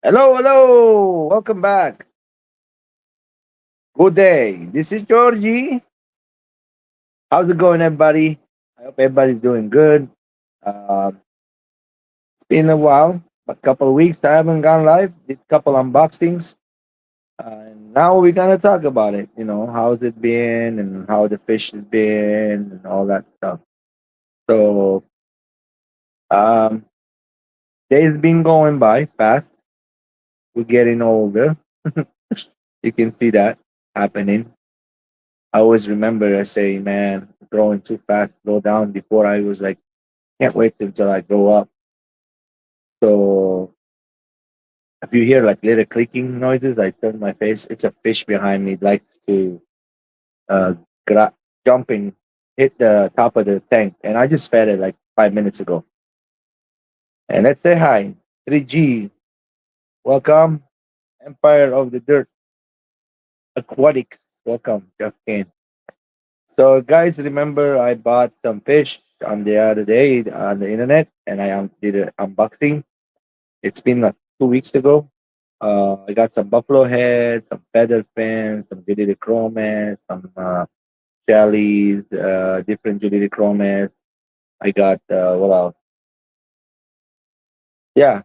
Hello, hello. Welcome back. Good day. This is Georgie. How's it going, everybody? I hope everybody's doing good. It's been a while, a couple of weeks. I haven't gone live. Did a couple unboxings. And now we're gonna talk about it. How's it been and how the fish has been and all that stuff. So, um, days been going by fast. We're getting older. You can see that happening. I always remember I say, man, growing too fast, slow down. Before I was like, can't wait until I grow up. So if you hear like little clicking noises, I turn my face. It's a fish behind me likes to uh jumping, hit the top of the tank, and I just fed it like 5 minutes ago. And let's say hi, 3G. Welcome, Empire of the Dirt Aquatics. Welcome, Jeff Kane. So guys, remember I bought some fish on the other day on the internet, and I did an unboxing. It's been like 2 weeks ago. I got some buffalo head, some feather fins, some Julidochromes, some jellies, different Julidochromes. I got what else? Yeah,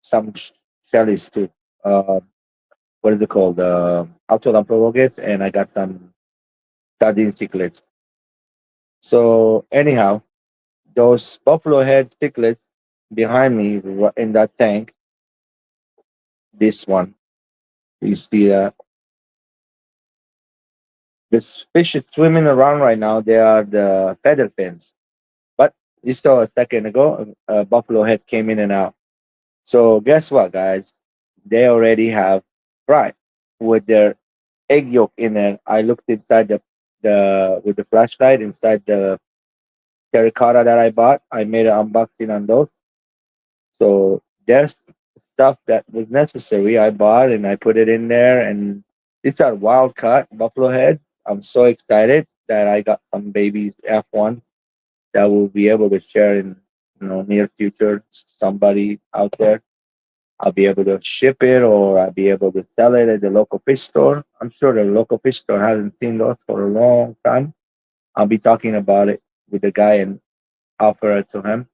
some jellies too. Uh, what is it called? Autolamprologus, and I got some sardine cichlids. So anyhow, those buffalo head cichlids behind me in that tank. This one, you see this fish is swimming around right now. They are the feather fins. But you saw a second ago, a buffalo head came in and out. So guess what, guys? They already have fried with their egg yolk in there. I looked inside the with the flashlight inside the terracotta that I bought. I made an unboxing on those. So there's stuff that was necessary. I bought and I put it in there. And these are wild caught buffalo heads. I'm so excited that I got some babies F1 that will be able to share in near future somebody out there. I'll be able to ship it or I'll be able to sell it at the local fish store. I'm sure the local fish store hasn't seen those for a long time. I'll be talking about it with the guy and offer it to him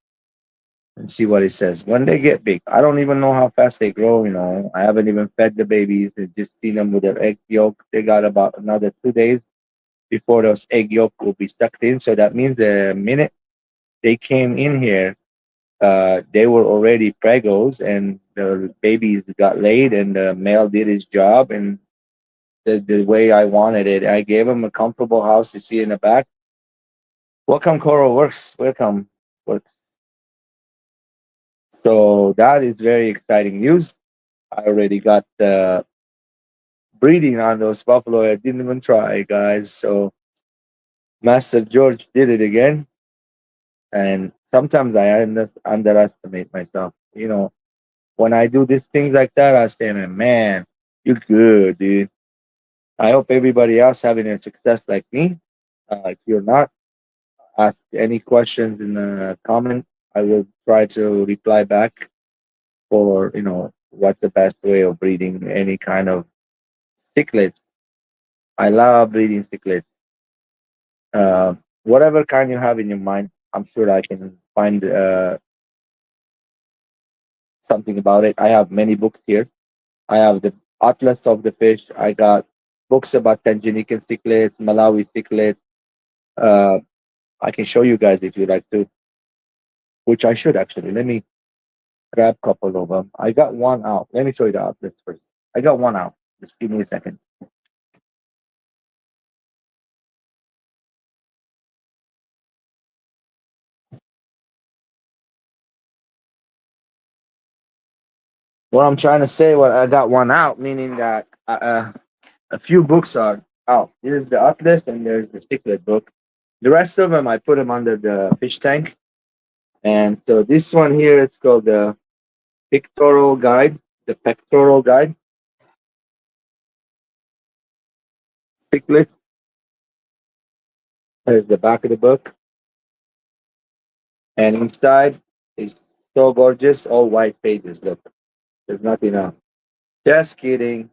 and see what he says. When they get big, I don't even know how fast they grow. I haven't even fed the babies. I just seen them with their egg yolk. They got about another 2 days before those egg yolk will be sucked in. So that means the minute they came in here, they were already pregos and the babies got laid and the male did his job and the way I wanted it. I gave him a comfortable house to see in the back. Welcome, Coral Works. Welcome, Works. So that is very exciting news. I already got the breeding on those buffalo. I didn't even try, guys. So Master George did it again. And sometimes I underestimate myself. When I do these things like that, I say, man, you're good, dude. I hope everybody else having a success like me. If you're not, ask any questions in the comment. I will try to reply back for, what's the best way of breeding any kind of cichlids. I love breeding cichlids. Uh, whatever kind you have in your mind, I'm sure I can find something about it. I have many books here. I have the Atlas of the Fish. I got books about Tanganyika cichlids, Malawi cichlids. Uh, I can show you guys if you like to, which I should actually. Let me grab a couple of them. I got one out. Let me show you the Atlas first. I got one out. Just give me a second. What I'm trying to say, what I got one out, meaning that a few books are out. Here's the Atlas and there's the cichlid book. The rest of them, I put them under the fish tank. And so this one here, it's called the pictorial guide, the pectoral guide, cichlids. There's the back of the book. And inside is so gorgeous, all white pages. Look. There's not enough. Just kidding.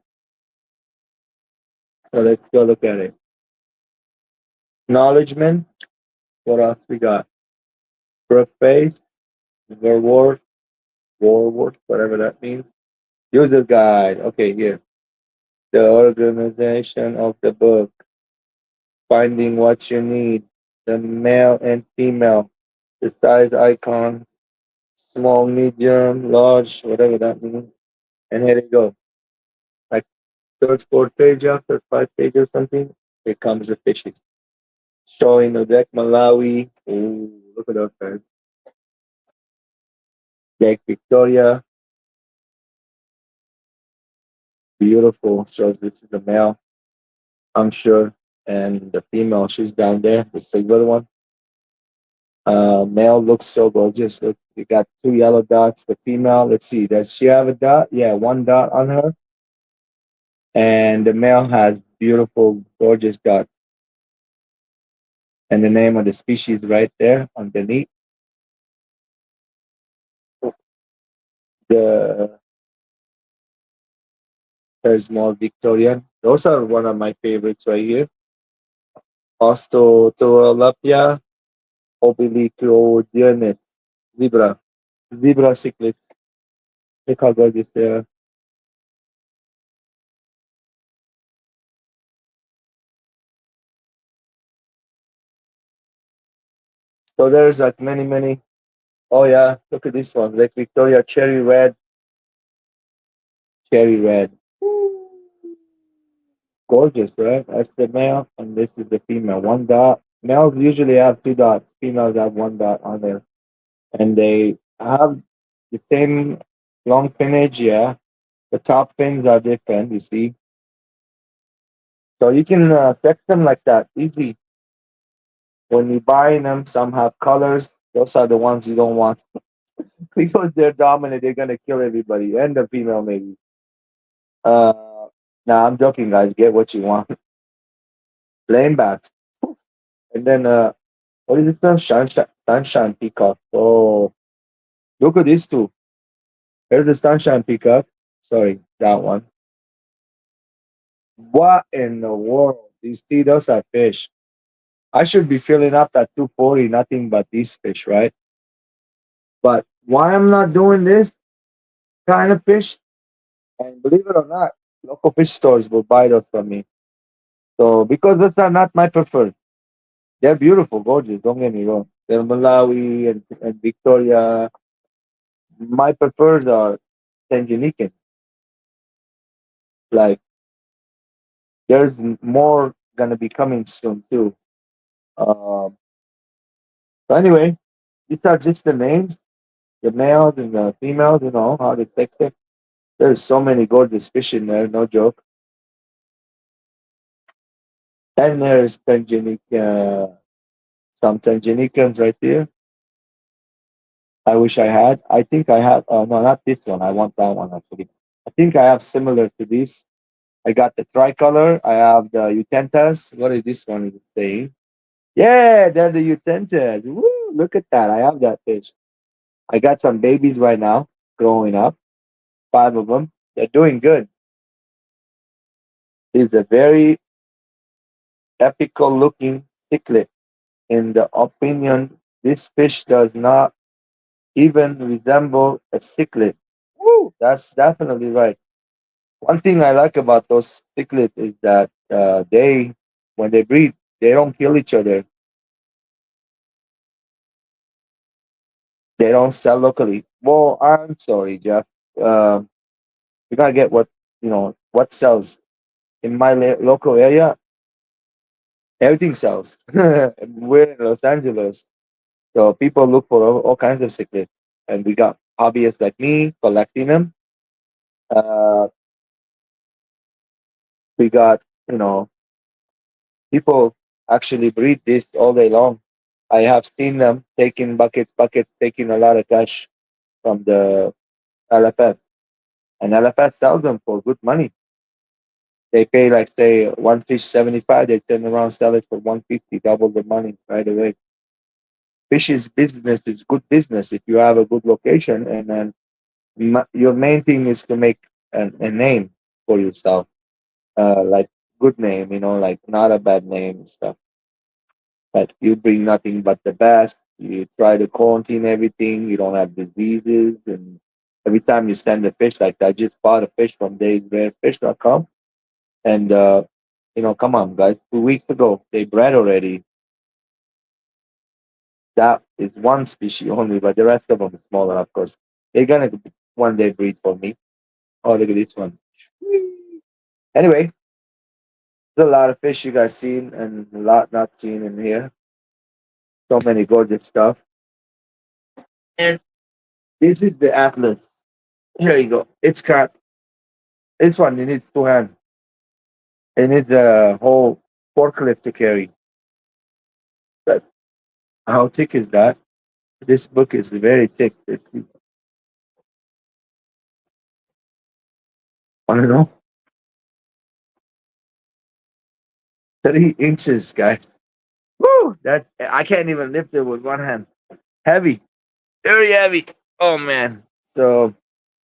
So let's go look at it. Acknowledgement. What else we got? Preface, Warword, Warword, whatever that means. User guide. Okay, here. The organization of the book. Finding what you need. The male and female. The size icon. Small, medium, large, whatever that means. And here you go. Like third, fourth page after 5 page or something. Here comes the fishes. Showing the deck Malawi. Ooh, look at those guys. Lake Victoria. Beautiful. Shows this is the male, I'm sure. And the female, she's down there, the silver one. Male looks so gorgeous. Look, you got two yellow dots. The female, let's see, does she have a dot? Yeah, one dot on her. And the male has beautiful, gorgeous dot. And the name of the species right there underneath. The there's more Victorian. Those are one of my favorites right here. Osteotorapia obliquodionis. Zebra. Zebra cichlids. Look how gorgeous they are. So there's like many, many. Oh yeah, look at this one. Lake Victoria cherry red. Cherry red. Gorgeous, right? That's the male, and this is the female. One dot. Males usually have two dots. Females have one dot on there, and they have the same long finnage. Yeah, the top fins are different. You see, so you can sex them like that easy. When you buy them, some have colors. Those are the ones you don't want because they're dominant. They're gonna kill everybody, and the female maybe. Uh, nah, I'm joking, guys. Get what you want. Plain bats, and then what is this one? Sunshine peacock. Oh, look at these two. Here's the sunshine peacock. Sorry, that one. What in the world? These see those are fish. I should be filling up that 240, nothing but these fish, right? But why I'm not doing this kind of fish? And believe it or not, local fish stores will buy those from me. So because those are not my preferred. They're beautiful, gorgeous. Don't get me wrong. They're Malawi and Victoria. My preferred are Tanganyika. Like there's more gonna be coming soon too. Um, so anyway, these are just the names, the males and the females. You know how they sex it. There's so many gorgeous fish in there, no joke. And there's Tanganyika, some Tanganyikas right there. I wish I had. I think I have. No, not this one. I want that one actually. I think I have similar to this. I got the tricolor. I have the utentas. What is this one is saying? Yeah, they're the utentas. Woo, look at that. I have that fish. I got some babies right now growing up. Five of them. They're doing good. It's a very epical looking cichlid. In the opinion, this fish does not even resemble a cichlid. Woo, that's definitely right. One thing I like about those cichlids is that when they breed, they don't kill each other. They don't sell locally. Well, I'm sorry, Jeff. Um, you gotta get what sells in my local area. Everything sells. We're in Los Angeles, so people look for all kinds of cichlids, and we got hobbyists like me collecting them. Uh, we got you know people actually breed this all day long. I have seen them taking buckets, taking a lot of cash from the LFS, and LFS sells them for good money. They pay like say one fish 75, they turn around sell it for 150, double the money right away. Fish is business, it's good business if you have a good location and then Your main thing is to make a name for yourself, like good name, like not a bad name and stuff. Like you bring nothing but the best. You try to quarantine everything. You don't have diseases, and every time you send a fish, like I just bought a fish from daysrarefish.com, and come on, guys, 2 weeks ago they bred already. That is one species only, but the rest of them is smaller, of course. They're gonna one day breed for me. Oh, look at this one. Anyway, there's a lot of fish you guys seen and a lot not seen in here. So many gorgeous stuff. And this is the atlas. Here you go. It's got this one. It needs two hands. It needs a whole forklift to carry. But how thick is that? This book is very thick. It's, I don't know, 3 inches, guys. Woo! That's I can't even lift it with one hand. Heavy, very heavy. Oh man. So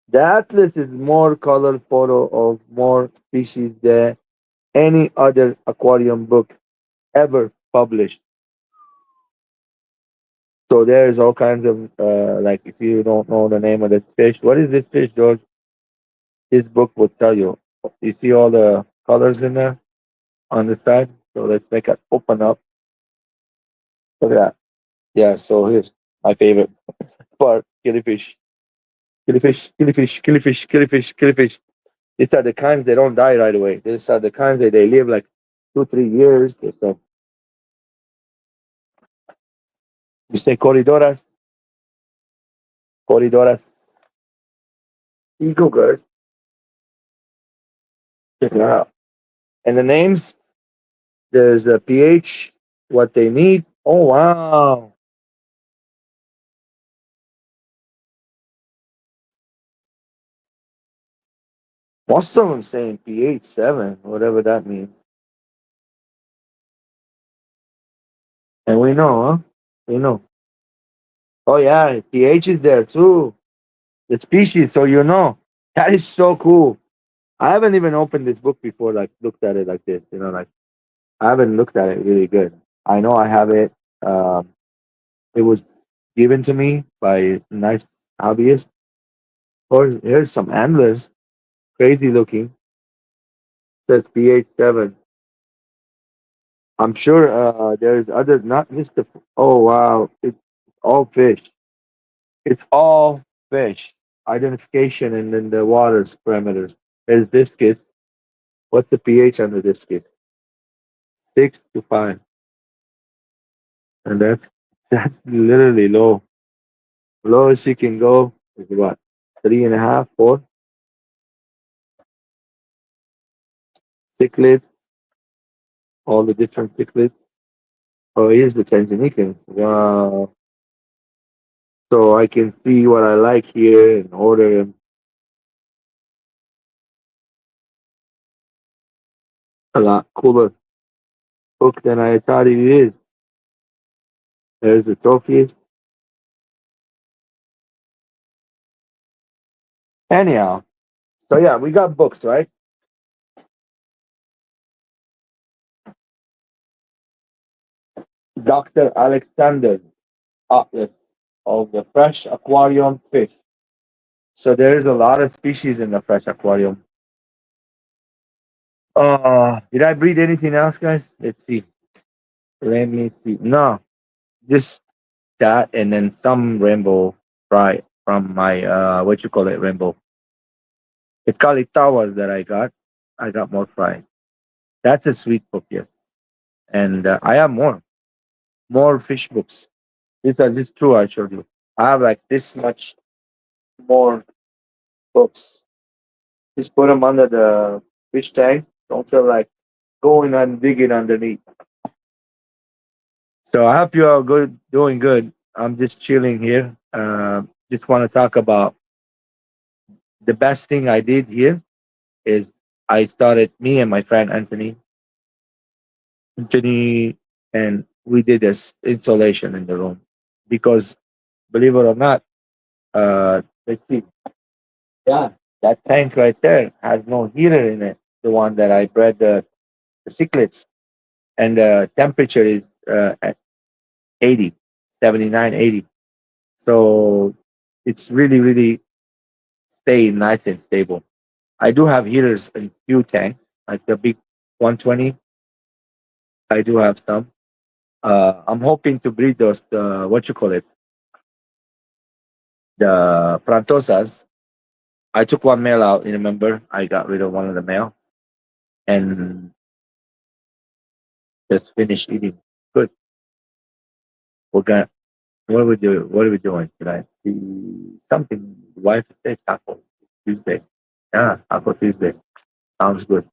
the atlas is more color photo of more species than any other aquarium book ever published. So there's all kinds of like if you don't know the name of this fish, what is this fish, George? This book will tell you. You see all the colors in there on the side. So let's make it open up. Look at that. Yeah. So here's my favorite part: killifish, killifish, killifish, killifish, killifish, killifish. These are the kinds that don't die right away. These are the kinds that they live like 2, 3 years or so. You say corridoras, corridoras, eagle girl. Check it out. And the names, there's the pH, what they need. Oh wow. Most of them saying pH 7, whatever that means. And we know, huh? We know. Oh yeah, pH is there too. The species, so you know. That is so cool. I haven't even opened this book before, like looked at it like this, like I haven't looked at it really good. I know I have it. It was given to me by a nice hobbyist. Or here's some antlers, crazy looking. Says pH 7. I'm sure there's other, not just the. Oh wow, it's all fish. It's all fish. Identification and then the water's parameters. There's discus. What's the pH on the discus? 6 to 5, and that's literally low. Lowest you can go is what, 3.5, 4 cichlids. All the different cichlids. Oh, here's the Tanzanican. Wow. So I can see what I like here and order them. A lot cooler book than I thought it is. There's the trophies. Anyhow, so yeah, we got books, right? Dr. Alexander Atlas of the fresh aquarium fish. So there's a lot of species in the fresh aquarium. Did I breed anything else, guys? Let's see. Let me see. No, just that, and then some rainbow fry from my what you call it, rainbow. The kalitawas that I got. I got more fry. That's a sweet book, yes. And I have more fish books. These are just two I showed you. I have like this much more books. Just put them under the fish tank. Don't feel like going and digging underneath. So I hope you are good, doing good. I'm just chilling here. Just want to talk about the best thing I did here is I started me and my friend Anthony, and we did this installation in the room because believe it or not, let's see. Yeah, that tank right there has no heater in it. The one that I bred the cichlids, and the temperature is at 80, 79, 80. So it's really, really staying nice and stable. I do have heaters in few tanks, like the big 120. I do have some. I'm hoping to breed those, what you call it, the Prantosas. I took one male out, you remember? I got rid of one of the male and just finished eating. Good. We're gonna, what are we doing tonight? See something. The wife said taco Tuesday. Yeah, taco Tuesday. Sounds good.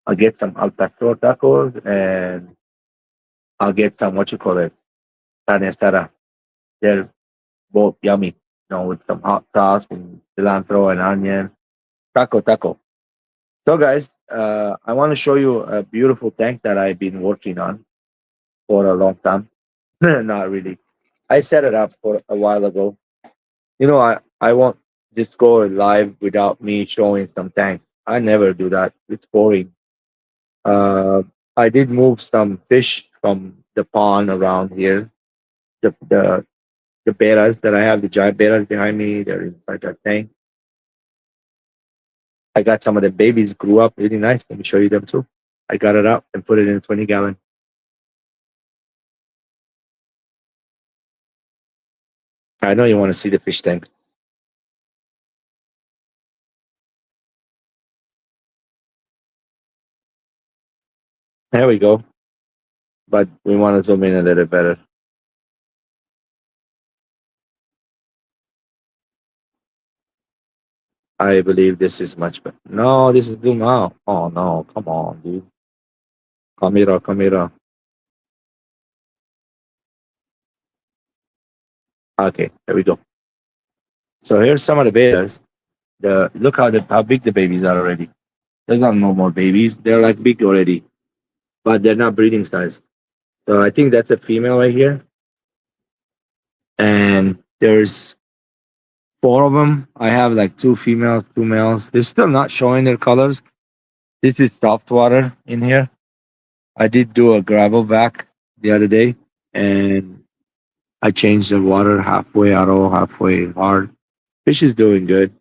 I'll get some al pastor tacos and I'll get some, what you call it, carne asada. They're both yummy, with some hot sauce and cilantro and onion. Taco, taco. So, guys, I want to show you a beautiful tank that I've been working on for a long time. Not really. I set it up for a while ago. I won't just go live without me showing some tanks. I never do that. It's boring. Uh, I did move some fish from the pond around here. The betas that I have, the giant betas behind me, they're inside that tank. I got some of the babies grew up really nice. Let me show you them too. I got it out and put it in a 20-gallon. I know you want to see the fish tanks. There we go. But we want to zoom in a little better. I believe this is much better. No, this is zoom out. Oh no, come on, dude. Camera, camera. Okay, there we go. So here's some of the betas. Look how big the babies are already. There's not no more babies. They're like big already, but they're not breeding size. So I think that's a female right here. And there's four of them. I have like two females, two males. They're still not showing their colors. This is soft water in here. I did do a gravel vac the other day, and I changed the water halfway auto, halfway hard. Fish is doing good.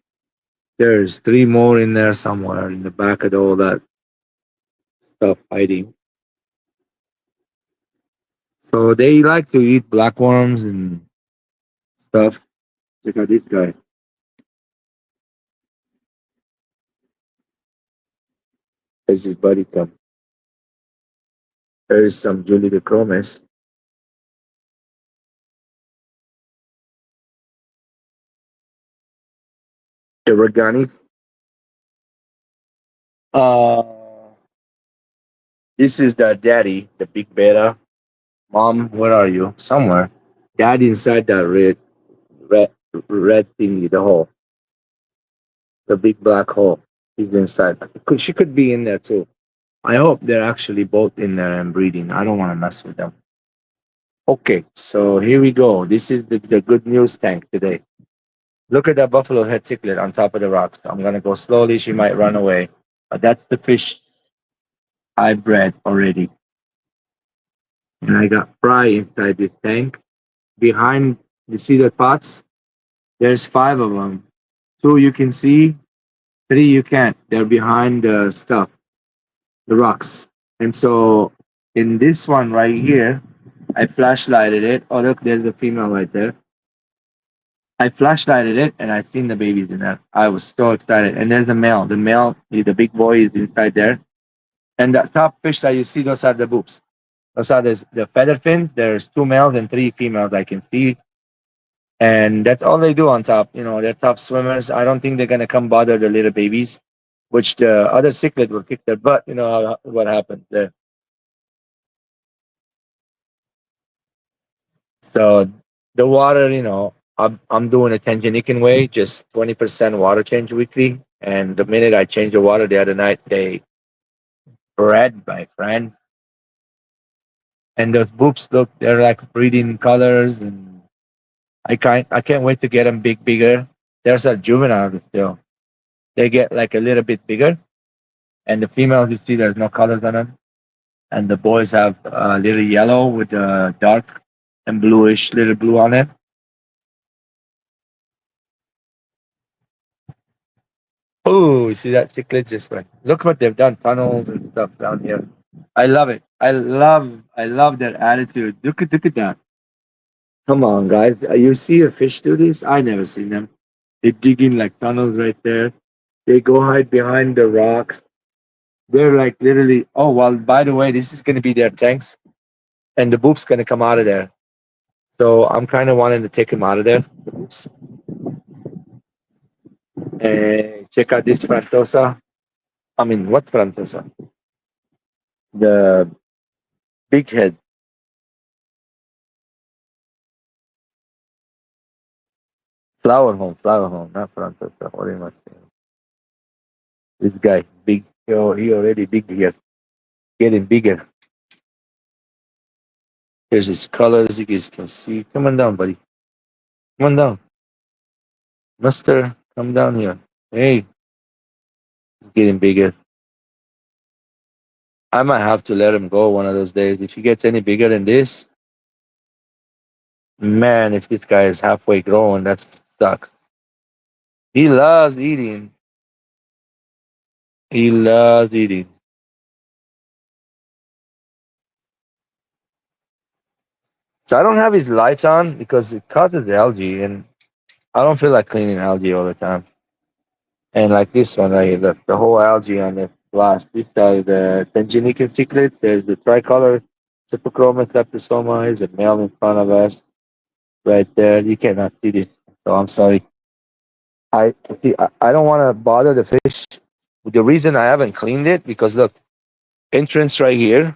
There's three more in there somewhere in the back of all that stuff hiding. So they like to eat blackworms and stuff. Check out this guy. There's his buddy come. There's some Julie de Cromes. The Regani. Uh, this is the daddy, the big beta. Mom, where are you? Somewhere. Daddy inside that red, red thingy, the hole, the big black hole. He's inside. She could be in there too. I hope they're actually both in there and breeding. I don't want to mess with them. Okay, so here we go. This is the good news tank today. Look at that buffalo head cichlid on top of the rocks. I'm gonna go slowly. She might run away. But that's the fish I bred already. And I got fry inside this tank. Behind, you see the pots? There's five of them. Two you can see, three you can't. They're behind the stuff, the rocks. And so in this one right here, I flashlighted it. Oh, look, there's a female right there. I flashlighted it and I seen the babies in there. I was so excited. And there's a male. The male, the big boy, is inside there. And the top fish that you see, those are the boobs. Those are the feather fins. There's two males and three females I can see. And that's all they do on top. They're top swimmers. I don't think they're gonna come bother the little babies, which the other cichlid will kick their butt. You know what happened there. So the water, I'm doing a Tanganyika way, just 20% water change weekly. And the minute I changed the water the other night, they bred, my friend. And those boobs look, they're like breeding colors, and I can't wait to get them bigger. There's a juvenile still. They get like a little bit bigger, and the females you see there's no colors on them, and the boys have a little yellow with a dark and bluish little blue on it. Oh, you see that cichlid just went. Look what they've done, tunnels and stuff down here. I love it. I love their attitude. Look at that. Come on, guys. You see a fish do this? I never seen them. They dig in like tunnels right there. They go hide behind the rocks. They're like literally. Oh well. By the way, this is gonna be their tanks, and the boop's gonna come out of there. So I'm kind of wanting to take him out of there. Oops. And check out this Frantosa. I mean, what Frantosa? The big head. Flower home, not Frantosa. What am I saying? This guy, big. He already big here. Getting bigger. Here's his colors. You guys can see. Come on down, buddy. Come on down. Mister, come down here. Hey, he's getting bigger. I might have to let him go one of those days. If he gets any bigger than this, man, if this guy is halfway grown, that sucks. He loves eating. He loves eating. So I don't have his lights on because it causes algae, and I don't feel like cleaning algae all the time. And like this one right here, look, the whole algae on the glass. These are the Tanginican cichlids. There's the tricolor Cyphochromis leptosoma. Is a male in front of us right there. You cannot see this, so I'm sorry. I see. I don't want to bother the fish. The reason I haven't cleaned it because look, entrance right here.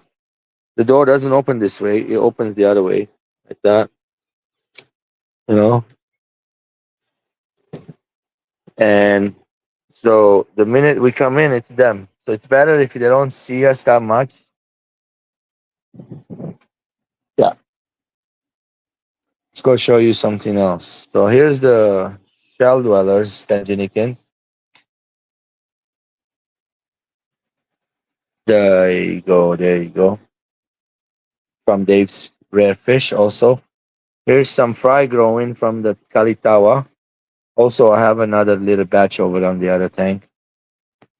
The door doesn't open this way. It opens the other way, like that. You know, and so the minute we come in, it's them. So it's better if they don't see us that much. Yeah. Let's go show you something else. So here's the shell dwellers, Tanginicans. There you go. There you go. From Dave's Rare Fish also. Here's some fry growing from the Kalitawa. Also, I have another little batch over on the other tank.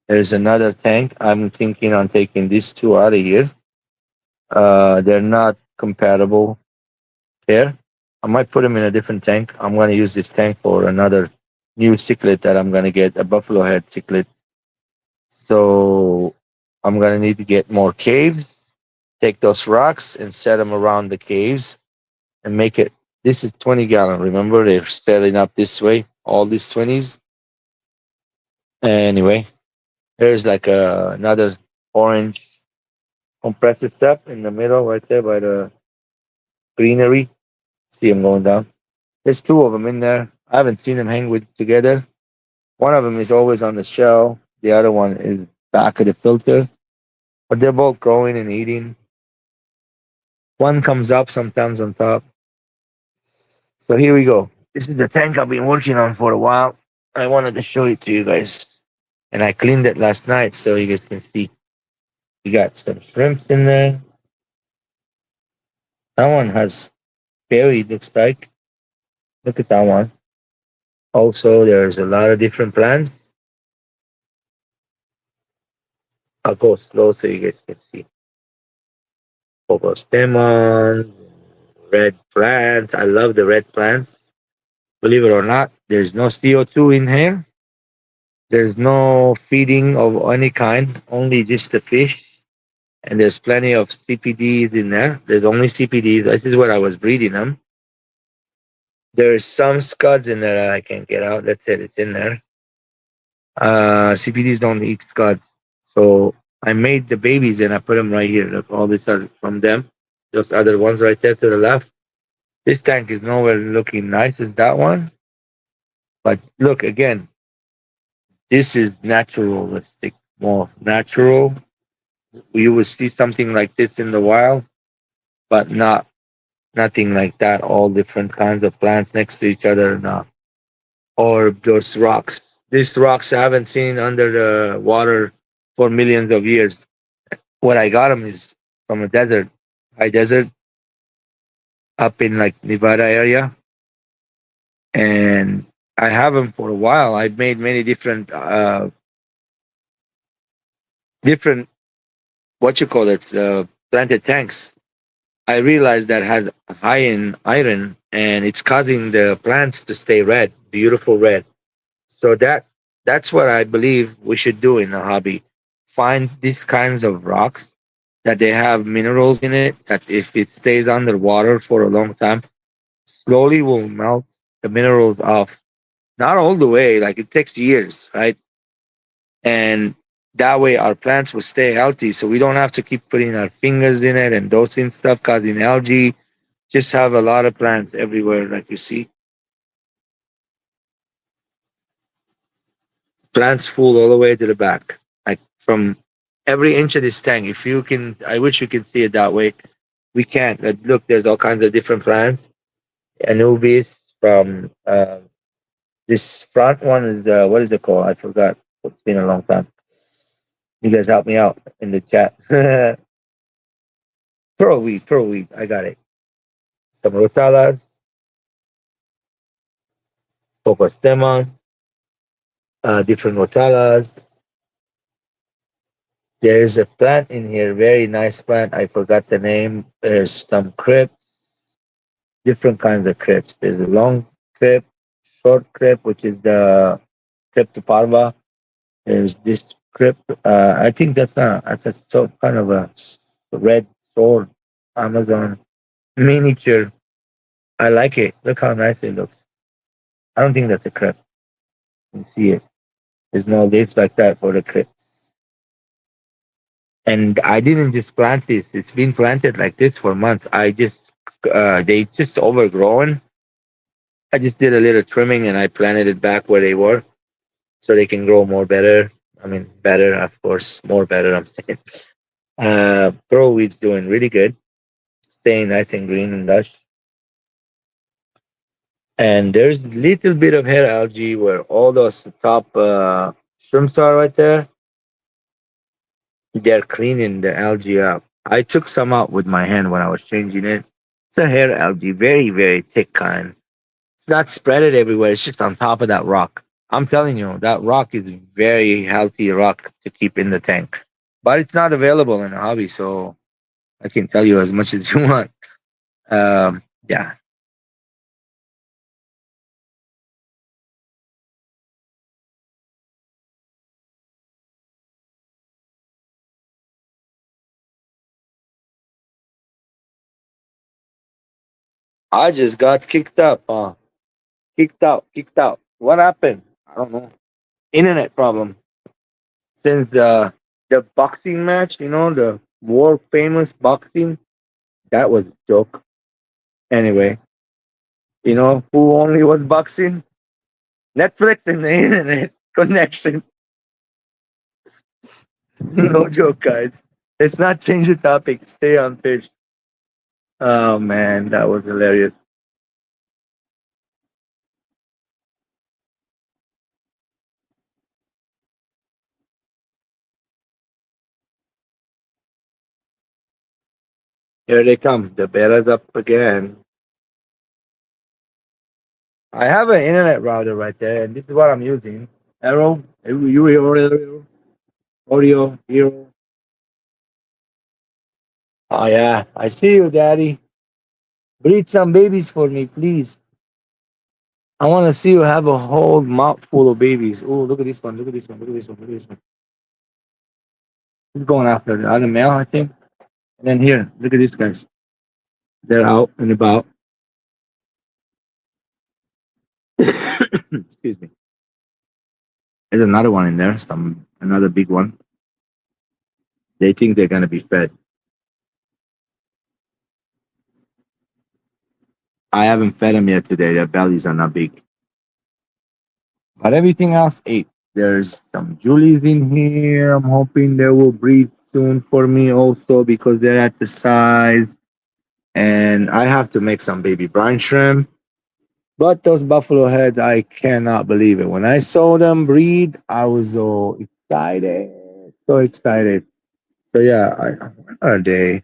There's another tank. I'm thinking on taking these two out of here. They're not compatible here. I might put them in a different tank. I'm going to use this tank for another new cichlid that I'm going to get, a buffalo head cichlid. So I'm going to need to get more caves, take those rocks and set them around the caves and make it. This is 20-gallon. Remember, they're selling up this way, all these 20s. Anyway, there's like another orange compressor step in the middle right there by the greenery. See them going down. There's two of them in there. I haven't seen them hang with together. One of them is always on the shell. The other one is back of the filter. But they're both growing and eating. One comes up sometimes on top. So here we go. This is the tank I've been working on for a while. I wanted to show it to you guys. And I cleaned it last night so you guys can see. You got some shrimps in there. That one has berry, looks like. Look at that one. Also, there's a lot of different plants. I'll go slow so you guys can see. Phobostemons, red plants. I love the red plants. Believe it or not, there's no CO2 in here. There's no feeding of any kind, only just the fish. And there's plenty of CPDs in there. There's only CPDs. This is where I was breeding them. There's some scuds in there that I can't get out. That's it. It's in there. CPDs don't eat scuds. So I made the babies and I put them right here. Look, all these are from them. Those other ones right there to the left. This tank is nowhere looking nice as that one. But look, again, this is naturalistic, more natural. You will see something like this in the wild, but nothing like that. All different kinds of plants next to each other, not or those rocks. These rocks I haven't seen under the water for millions of years. What I got them is from a desert, high desert up in like Nevada area, and I have them for a while. I've made many different what you call it, planted tanks. I realized that has high in iron, and it's causing the plants to stay red, beautiful red. So that's what I believe we should do in a hobby. Find these kinds of rocks that they have minerals in it that if it stays underwater for a long time, slowly will melt the minerals off. Not all the way, like it takes years, right? And that way our plants will stay healthy. So we don't have to keep putting our fingers in it and dosing stuff causing algae. Just have a lot of plants everywhere, like you see. Plants full all the way to the back, like from every inch of this tank. If you can, I wish you could see it that way. We can't. Look, there's all kinds of different plants. Anubis from this front one is what is it called? I forgot. It's been a long time. You guys help me out in the chat. Pearl weed. I got it. Some rotalas, Pocostema, different rotalas. There is a plant in here, very nice plant. I forgot the name. There's some crypts, different kinds of crypts. There's a long crypt, short crypt, which is the cryptoparva. There's this crypt. I think that's a so kind of a red sword, Amazon miniature. I like it. Look how nice it looks. I don't think that's a crypt. You see it. There's no leaves like that for the crypt. And I didn't just plant this. It's been planted like this for months. They just overgrown. I just did a little trimming and I planted it back where they were so they can grow more better. I mean, better, of course, more better. I'm saying. Pro weed's doing really good, staying nice and green and lush. And there's a little bit of hair algae where all those top shrimps are right there. They're cleaning the algae up. I took some out with my hand when I was changing it. It's a hair algae, very, very thick kind. It's not spread it everywhere. It's just on top of that rock. I'm telling you, that rock is very healthy rock to keep in the tank. But it's not available in a hobby, so I can tell you as much as you want. Yeah. I just got kicked up. Kicked out. What happened? I don't know. Internet problem. Since the boxing match, the world famous boxing, that was a joke. Anyway, who only was boxing? Netflix and the internet connection. No joke, guys. Let's not change the topic. Stay on pitch. Oh man, that was hilarious. Here they come. The beta's up again. I have an internet router right there, and this is what I'm using. Arrow, you hear audio, hero. Oh yeah, I see you, Daddy. Breed some babies for me, please. I want to see you have a whole mouthful of babies. Oh, look at this one. Look at this one. Look at this one. Look at this one. He's going after the other male, I think. And then here, look at these guys. They're out and about. Excuse me. There's another one in there. Another big one. They think they're gonna be fed. I haven't fed them yet today. Their bellies are not big. But everything else ate. There's some Julies in here. I'm hoping they will breed soon for me also because they're at the size. And I have to make some baby brine shrimp. But those buffalo heads, I cannot believe it. When I saw them breed, I was so excited, so excited. So yeah, where are they?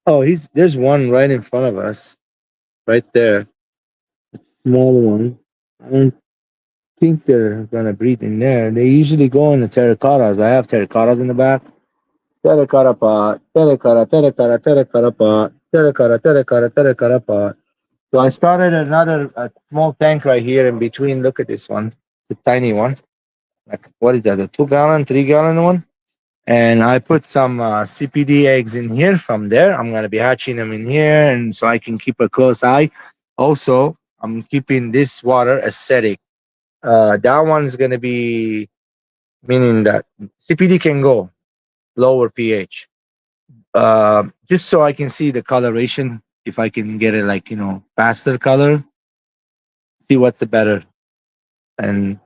Oh, he's there's one right in front of us, right there. A small one. I don't think they're gonna breed in there. They usually go in the terracottas. I have terracottas in the back. Terracotta pot, terracotta, terracotta, terracotta pot, terracotta, terracotta, terracotta pot. So I started another small tank right here in between. Look at this one. It's a tiny one. Like what is that? A 2 gallon, 3 gallon one? And I put some CPD eggs in here. From there, I'm gonna be hatching them in here, and so I can keep a close eye. Also, I'm keeping this water acidic. That one is gonna be meaning that CPD can go lower pH. Just so I can see the coloration. If I can get it like faster color, see what's the better. And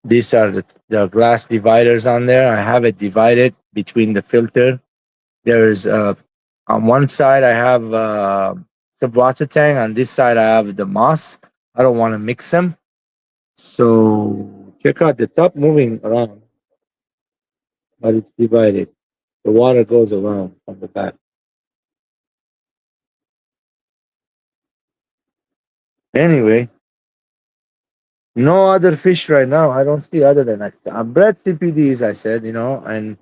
these are the glass dividers on there. I have it divided between the filter. There's on one side I have subwater tank. On this side I have the moss. I don't want to mix them. So check out the top moving around, but it's divided. The water goes around from the back. Anyway, no other fish right now. I don't see other than like bred CPDs. I said, and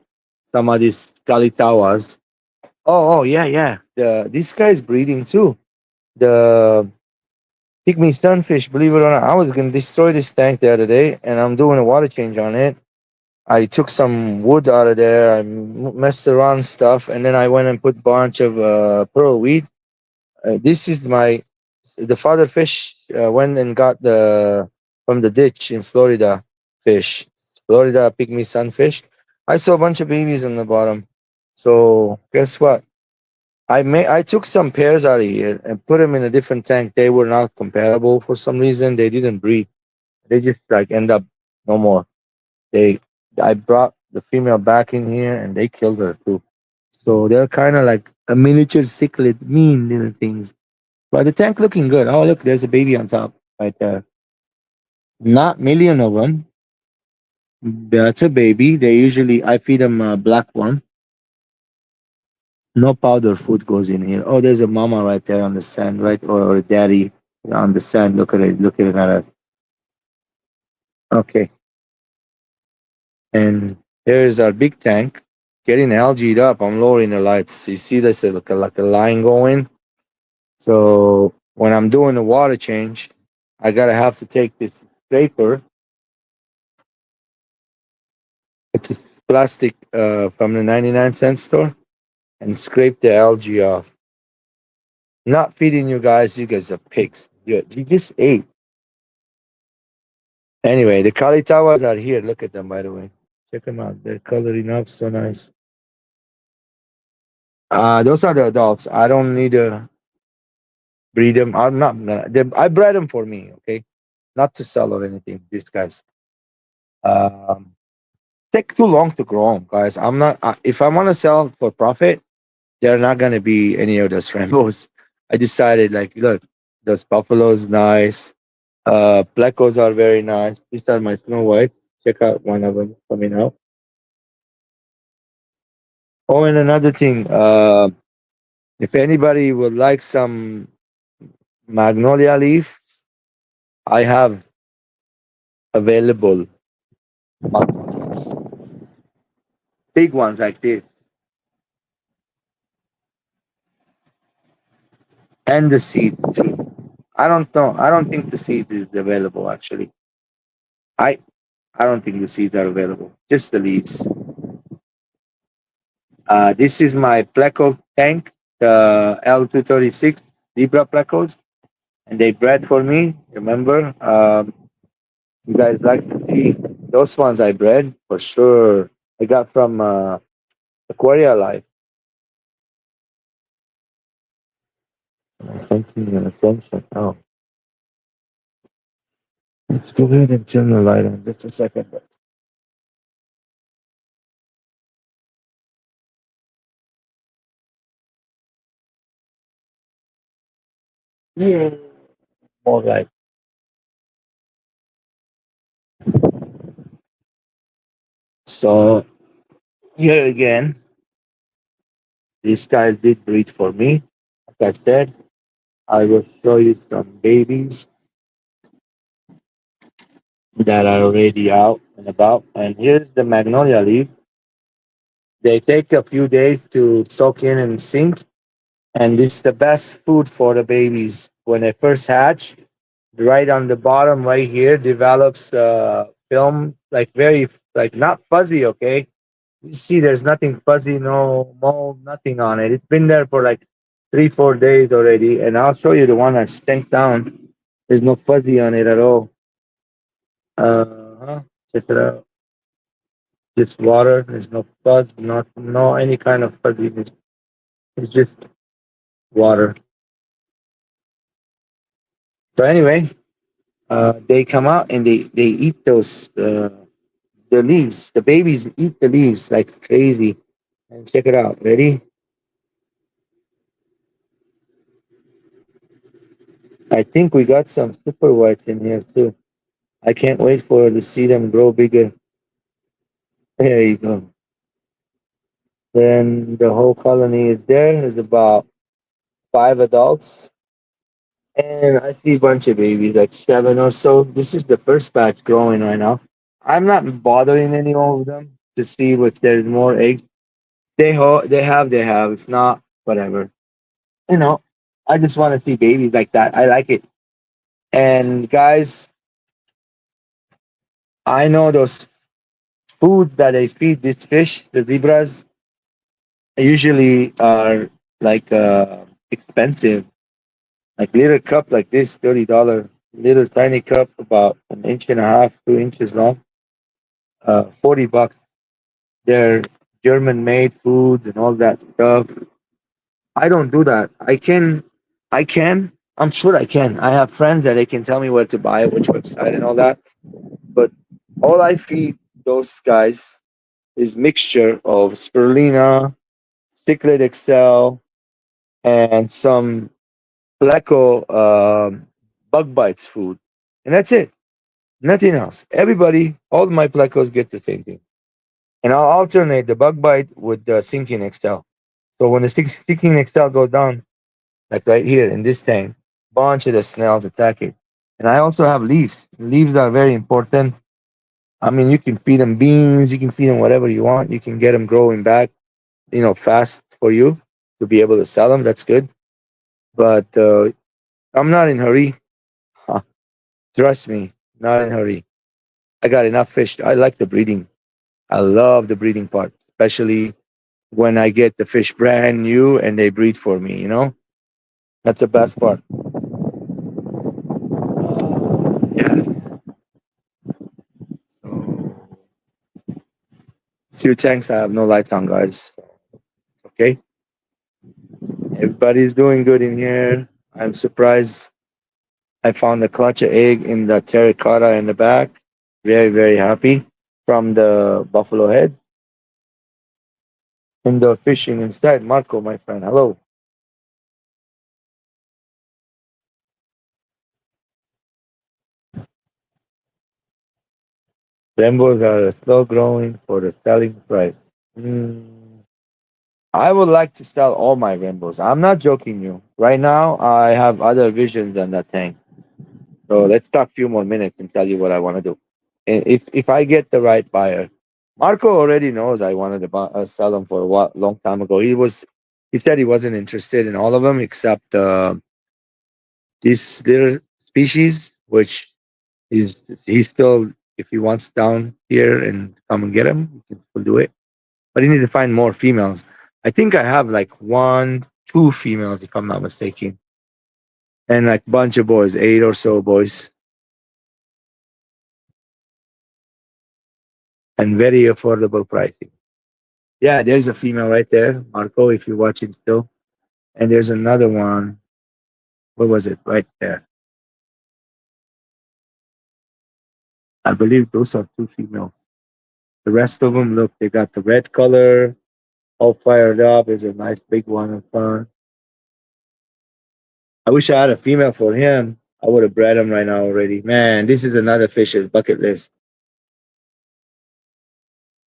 some of these kalitawas. Oh, yeah, yeah. This guy's breeding too. The pygmy sunfish. Believe it or not, I was gonna destroy this tank the other day, and I'm doing a water change on it. I took some wood out of there. I messed around stuff, and then I went and put a bunch of pearl weed. This is the father fish went and got the from the ditch in Florida fish, Florida pygmy sunfish. I saw a bunch of babies on the bottom. So guess what? I took some pairs out of here and put them in a different tank. They were not compatible for some reason. They didn't breed. They just like end up no more. They I brought the female back in here and they killed her too. So they're kind of like a miniature cichlid, mean little things. But the tank looking good. Oh, look, there's a baby on top right there. Not million of them. That's a baby. They usually I feed them black one. No powder food goes in here. Oh, there's a mama right there on the sand, right, or a daddy on the sand. Look at it, looking at us. Okay, and here's our big tank getting algaed up. I'm lowering the lights. You see this like a line going. So when I'm doing the water change, I gotta have to take this scraper. It's a plastic from the 99-cent store and scrape the algae off. Not feeding you guys. You guys are pigs. You just ate. Anyway, the Kalitawas are here. Look at them, by the way. Check them out. They're coloring up so nice. Those are the adults. I don't need to breed them. I'm not gonna. I bred them for me. Okay, not to sell or anything. These guys. Um, take too long to grow them, guys. I'm not. If I want to sell for profit, they're not gonna be any of those rainbows. I decided, like, look, those buffaloes nice. Plecos are very nice. These are my Snow White. Check out one of them coming out. Oh, and another thing, if anybody would like some magnolia leaves, I have available magnolias, big ones like this, and the seeds too. I don't know. I don't think the seeds is available actually. I I don't think the seeds are available. Just the leaves. This is my pleco tank, the L236 Libra plecos, and they bred for me. Remember, you guys like to see those ones I bred for sure. I got from Aquaria Life. Something in attention. Oh, let's go ahead and turn the light on just a second. Yeah. more like. So here again, these guys did breed for me. Like I said, I will show you some babies that are already out and about. And here's the magnolia leaf. They take a few days to soak in and sink. And this is the best food for the babies. When they first hatch, right on the bottom right here develops film, like very, like not fuzzy, okay? You see there's nothing fuzzy, no mold, nothing on it. It's been there for like 3 4 days already, and I'll show you the one that's stank down. There's no fuzzy on it at all. uh Check it out. Just water. There's no fuzz, not no any kind of fuzziness. It's just water. So anyway, they come out and they eat those the leaves. The babies eat the leaves like crazy. And check it out. Ready? I think we got some super whites in here too. I can't wait for to see them grow bigger. There you go. Then the whole colony is there. There's about 5 adults. And I see a bunch of babies, like 7 or so. This is the first batch growing right now. I'm not bothering any of them to see if there's more eggs. They have. If not, whatever. You know, I just want to see babies like that. I like it. And guys, I know those foods that they feed this fish, the zebras, usually are like expensive. Like little cup like this, $30. Little tiny cup about an inch and a half, 2 inches long, $40. They're German made foods and all that stuff. I don't do that. I can, I'm sure I can. I have friends that they can tell me where to buy, which website and all that. But all I feed those guys is mixture of spirulina, cichlid excel, and some Pleco bug bites food. And that's it. Nothing else. Everybody, all my Plecos get the same thing. And I'll alternate the bug bite with the sinking excel. So when the sinking excel goes down, like right here in this tank, bunch of the snails attack it. And I also have leaves. Leaves are very important. I mean, you can feed them beans, you can feed them whatever you want. You can get them growing back, fast for you to be able to sell them. That's good. But I'm not in a hurry. Trust me, not in a hurry. I got enough fish. I like the breeding. I love the breeding part, especially when I get the fish brand new and they breed for me. That's the best part. Yeah. So, few tanks I have no lights on, guys. Okay. Everybody's doing good in here. I'm surprised I found the clutch of egg in the terracotta in the back. Very, very happy from the buffalo head. Indoor fishing inside. Marco, my friend. Hello. Rainbows are slow growing for the selling price. Mm, I would like to sell all my rainbows. I'm not joking you. Right now, I have other visions than that tank. So let's talk a few more minutes and tell you what I want to do. If I get the right buyer, Marco already knows I wanted to sell them for a long time ago. He said he wasn't interested in all of them except this little species, which he's still, if he wants down here and come and get him, he can still do it. But he needs to find more females. I think I have like one, two females, if I'm not mistaken, and like bunch of boys, 8 or so boys, and very affordable pricing. Yeah, there's a female right there, Marco, if you're watching still. And there's another one. What was it? Right there. I believe those are two females. The rest of them, look, they got the red color, all fired up. There's a nice big one in front. I wish I had a female for him. I would have bred them right now already. Man, this is another fish's bucket list.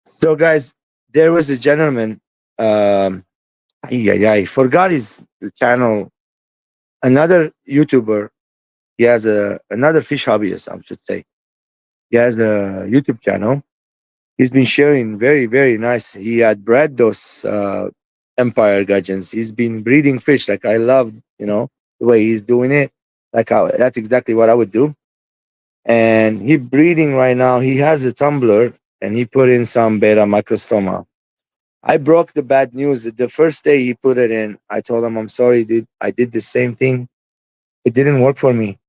So, guys, there was a gentleman. Um, I forgot his channel. Another YouTuber. He has another fish hobbyist, I should say. He has a YouTube channel. He's been sharing very nice. He had bred those empire gudgeons. He's been breeding fish. Like I love, the way he's doing it. Like that's exactly what I would do. And he breeding right now. He has a tumbler and he put in some beta microstoma. I broke the bad news. The first day he put it in, I told him, I'm sorry, dude. I did the same thing. It didn't work for me.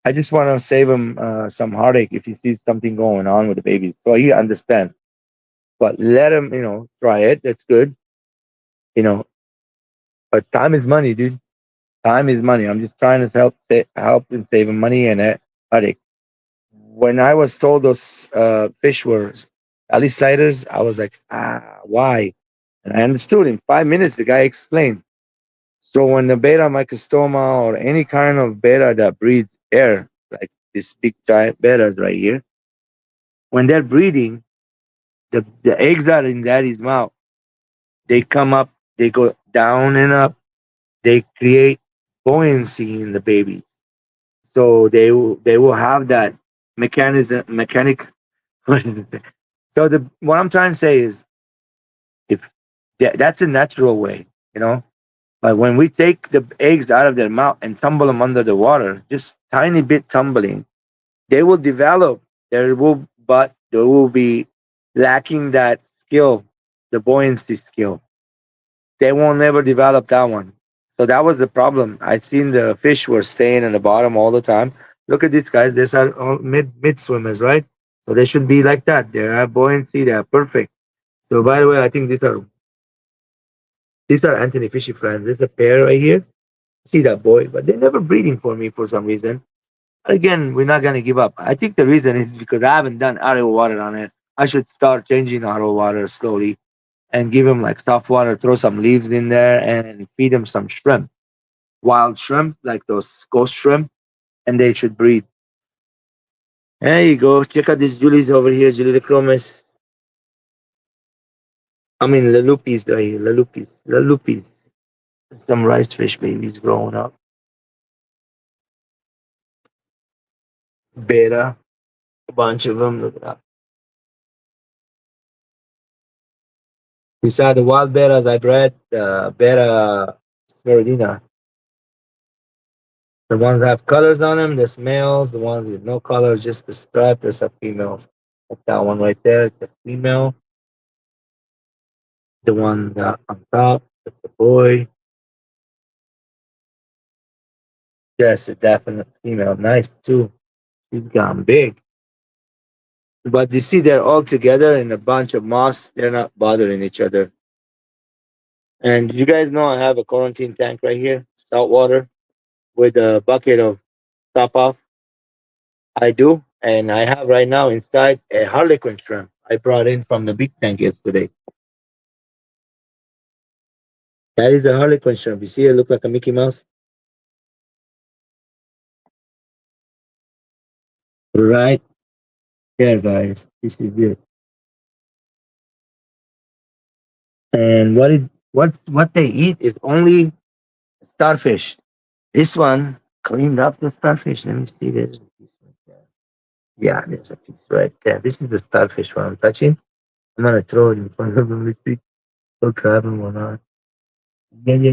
I just want to save him some heartache if he sees something going on with the babies. So he understands. But let him, try it. That's good. You know, but time is money, dude. Time is money. I'm just trying to help and save him money and heartache. When I was told those fish were Ali sliders, I was like, why? And I understood in 5 minutes. The guy explained. So when the beta microstoma or any kind of beta that breathes air, like these big giant betas right here, when they're breeding, the eggs that are in daddy's mouth, they come up, they go down and up, they create buoyancy in the baby. So they will have that mechanic. What is it? So what I'm trying to say is, if that's a natural way, you know. But when we take the eggs out of their mouth and tumble them under the water, just tiny bit tumbling, they will develop. But they will be lacking that skill, the buoyancy skill. They won't never develop that one. So that was the problem. I seen the fish were staying in the bottom all the time. Look at these guys. These are all mid swimmers, right? So they should be like that. They have buoyancy. They are perfect. So by the way, I think these are Anthony Fishy friends. There's a pair right here. See that boy, but they're never breeding for me for some reason. Again, we're not gonna give up. I think the reason is because I haven't done auto water on it. I should start changing auto water slowly and give them like soft water, throw some leaves in there, and feed them some shrimp, wild shrimp, like those ghost shrimp, and they should breed. There you go. Check out this Julie's over here, Julie the Chromis. I mean, Lalupis right here, Lalupis. Some rice fish babies growing up. Beta, a bunch of them. Look at that. We saw the wild betas I bred, the beta spiridina. The ones that have colors on them, there's males. The ones with no colors, just the stripe, there's a females. Like that one right there, it's a female. The one that on top, that's a boy. Yes, a definite female. Nice too. She's gone big. But you see, they're all together in a bunch of moss. They're not bothering each other. And you guys know I have a quarantine tank right here, salt water, with a bucket of top off. I do. And I have right now inside a harlequin shrimp I brought in from the big tank yesterday. That is a harlequin shrimp. You see it look like a Mickey Mouse? Right there, guys. This is it. And what they eat is only starfish. This one cleaned up the starfish. Let me see. There's a piece right there. Yeah, there's a piece right there. This is the starfish one I'm touching. I'm gonna throw it in front of them. Let's see. Go grab him or not. Yeah. You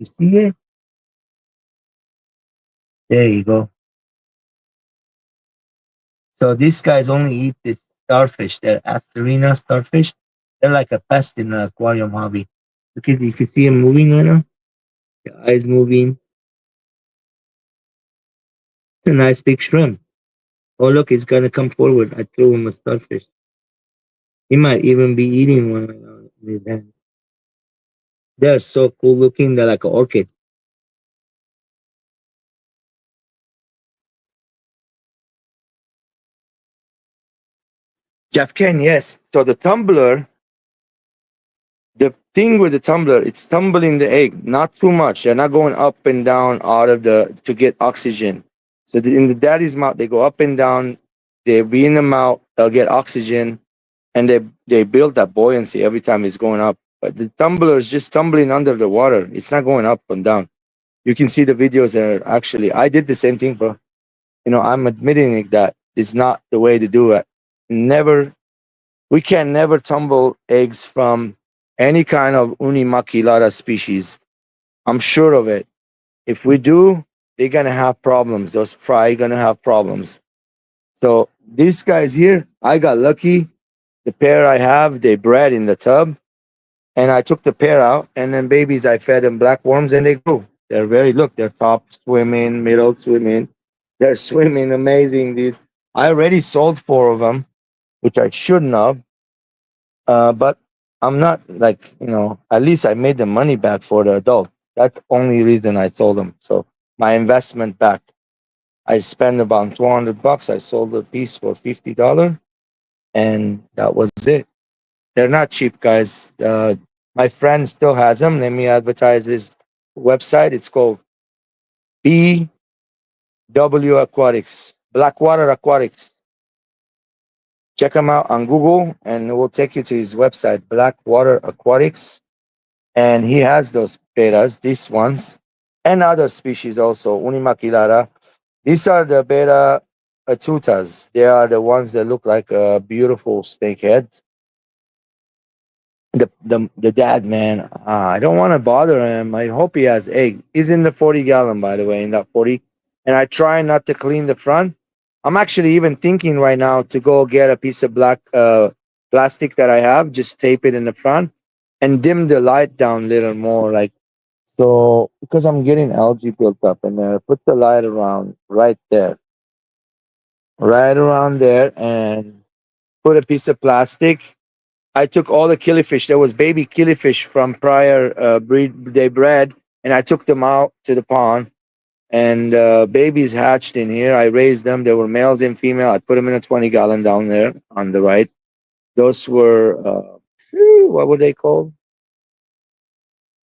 see it? There you go. So these guys only eat this starfish. They're Asterina starfish. They're like a pest in the aquarium hobby. Look at you can see him moving right now. The eyes moving. It's a nice big shrimp. Oh look, he's gonna come forward. I threw him a starfish. He might even be eating one right now in his hand. They're so cool looking. They're like an orchid. Jeff Ken, yes. So the tumbler, thing with the tumbler, it's tumbling the egg, not too much. They're not going up and down out of the to get oxygen. So in the daddy's mouth, they go up and down. They be in the mouth, they'll get oxygen, and they build that buoyancy every time it's going up. But the tumbler is just tumbling under the water. It's not going up and down. You can see the videos there. Actually, I did the same thing, bro. I'm admitting it that it's not the way to do it. Never, we can never tumble eggs from any kind of Unimaculata species. I'm sure of it. If we do, they're gonna have problems. Those fry gonna have problems. So these guys here, I got lucky. The pair I have, they bred in the tub, and I took the pair out, and then babies I fed them black worms, and they grew. They're top swimming, middle swimming. They're swimming amazing, dude. I already sold four of them, which I shouldn't have. But I'm not like, at least I made the money back for the adult. That's the only reason I sold them. So my investment back. I spent about $200. I sold a piece for $50, and that was it. They're not cheap, guys. My friend still has them. Let me advertise his website. It's called BW Aquatics, Blackwater Aquatics. Check him out on Google, and it will take you to his website, Blackwater Aquatics. And he has those betas, these ones, and other species also, Unimaculata. These are the beta atutas. They are the ones that look like beautiful snake heads. The dad, man, I don't want to bother him. I hope he has egg. He's in the 40 gallon, by the way, in that 40. And I try not to clean the front. I'm actually even thinking right now to go get a piece of black plastic that I have, just tape it in the front and dim the light down a little more, like so, because I'm getting algae built up in there. Put the light around right around there, and put a piece of plastic. I took all the killifish. There was baby killifish from prior breed they bred, and I took them out to the pond. And babies hatched in here. I raised them. They were males and female. I put them in a 20 gallon down there on the right. Those were what were they called?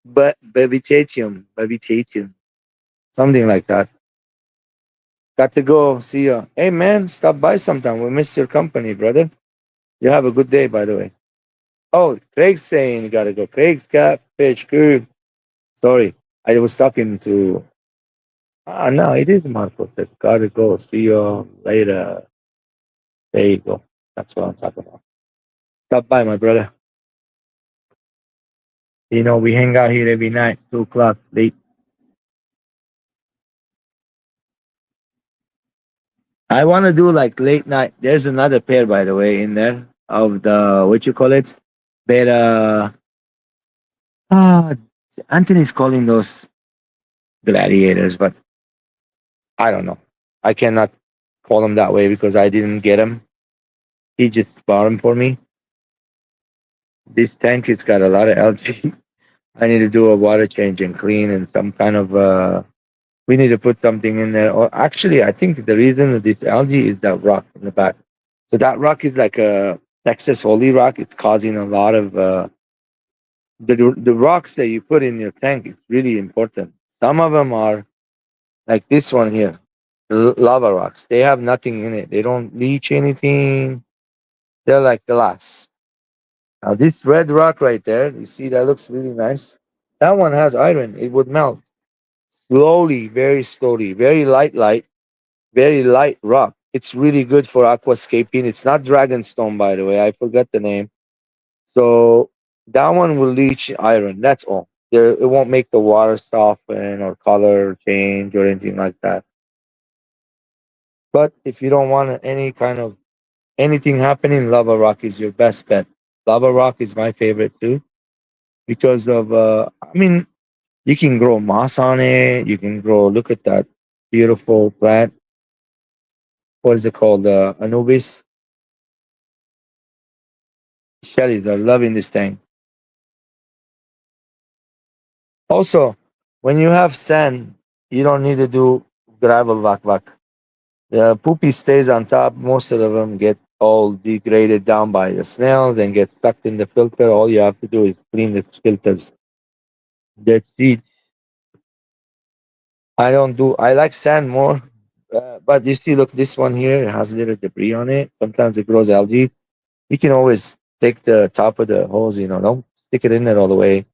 But bevitatium, something like that. Got to go. See ya. Hey man, stop by sometime. We miss your company, brother. You have a good day, by the way. Oh, Craig's saying you gotta go. Craig's cat fish good. Sorry, I was talking to. Ah, no, it is Marcos. That's gotta go. See you later. There you go. That's what I'm talking about. Stop by, my brother. We hang out here every night, 2 o'clock late. I want to do like late night. There's another pair, by the way, in there of the what you call it, beta. Ah, Anthony's calling those gladiators, but I don't know. I cannot call them that way because I didn't get them. He just bought them for me. This tank, it's got a lot of algae. I need to do a water change and clean and some kind of. We need to put something in there. Or actually, I think the reason of this algae is that rock in the back. So that rock is like a Texas holy rock. It's causing a lot of the rocks that you put in your tank. It's really important. Some of them are like this one here, lava rocks. They have nothing in it. They don't leach anything. They're like glass. Now this red rock right there, you see that looks really nice. That one has iron. It would melt slowly, very light, very light rock. It's really good for aquascaping. It's not dragonstone, by the way. I forgot the name. So that one will leach iron. That's all. It won't make the water soften or color change or anything like that. But if you don't want any kind of anything happening, lava rock is your best bet. Lava rock is my favorite too because of I mean, you can grow moss on it. You can grow. Look at that beautiful plant. What is it called? Anubis. Shellies are loving this thing. Also, when you have sand, you don't need to do gravel vac vac. The poopy stays on top. Most of them get all degraded down by the snails and get sucked in the filter. All you have to do is clean the filters. That's it. I don't do. I like sand more, but you see, look, this one here it has a little debris on it. Sometimes it grows algae. You can always take the top of the hose. Don't stick it in there all the way.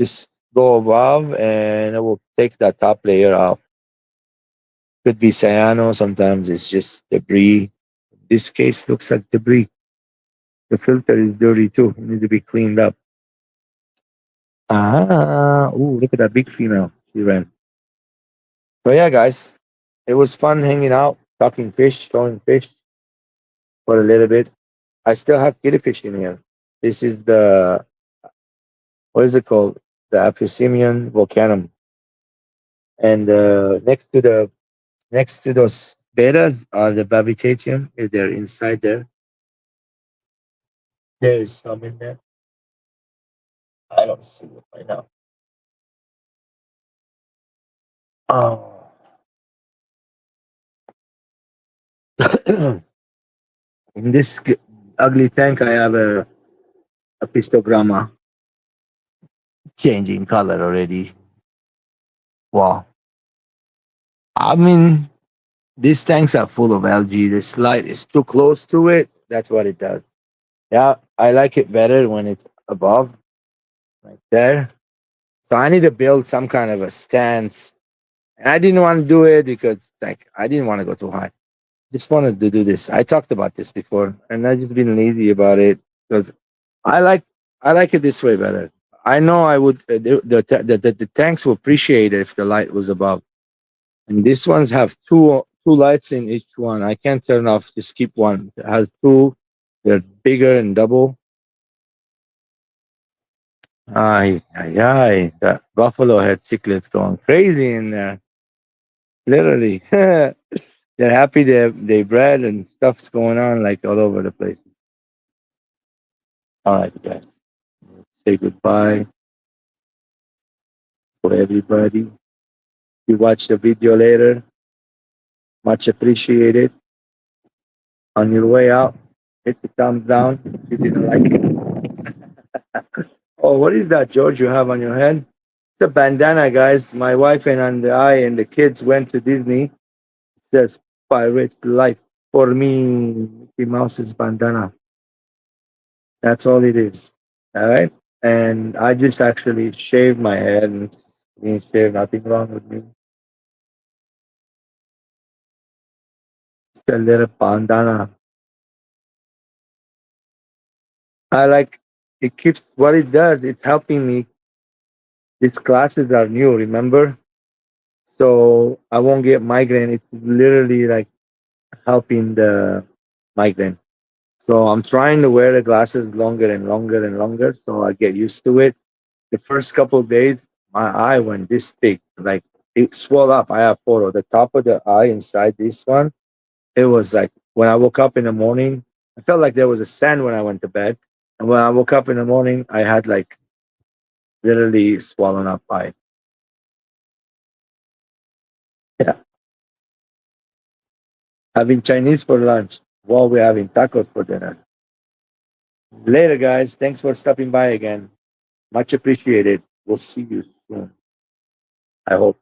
Just go above, and it will take that top layer off. Could be cyano. Sometimes it's just debris. This case looks like debris. The filter is dirty too. It needs to be cleaned up. Ah, ooh, look at that big female. She ran. So yeah, guys, it was fun hanging out, talking fish, throwing fish for a little bit. I still have killifish in here. This is the what is it called? The Aphysemion volcanum, and next to those betas are the Babitatium. They're inside there. There is some in there. I don't see it right now. Oh. In this ugly tank, I have a pistogramma changing color already. Wow. I mean, these tanks are full of algae. This light is too close to it. That's what it does. Yeah, I like it better when it's above, like there. So I need to build some kind of a stance. And I didn't want to do it because like I didn't want to go too high. Just wanted to do this. I talked about this before, and I just been lazy about it because I like I like it this way better. I know I would the tanks will appreciate it if the light was above. And these ones have two lights in each one. I can't turn off. Just keep one. It has two. They're bigger and double. Ay, ay, ay. That buffalo head cichlids going crazy in there. Literally. They're happy they bred and stuff's going on like all over the place. All right, guys. Say goodbye for everybody. You watch the video later. Much appreciated. On your way out, hit the thumbs down if you didn't like it. Oh, what is that, George, you have on your head? It's a bandana, guys. My wife and I and the kids went to Disney. It says Pirates Life for me, Mickey Mouse's bandana. That's all it is. All right. And I just actually shaved my head and me shave, nothing wrong with me. It's a little bandana. I like it keeps what it does, it's helping me. These classes are new, remember? So I won't get migraine. It's literally like helping the migraine. So I'm trying to wear the glasses longer and longer and longer so I get used to it. The first couple of days, my eye went this big, like it swelled up. I have photo. The top of the eye inside this one, it was like when I woke up in the morning, I felt like there was a sand when I went to bed. And when I woke up in the morning, I had like literally swollen up eye. Yeah. Having Chinese for lunch while we're having tacos for dinner. Later, guys. Thanks for stopping by again. Much appreciated. We'll see you soon. I hope.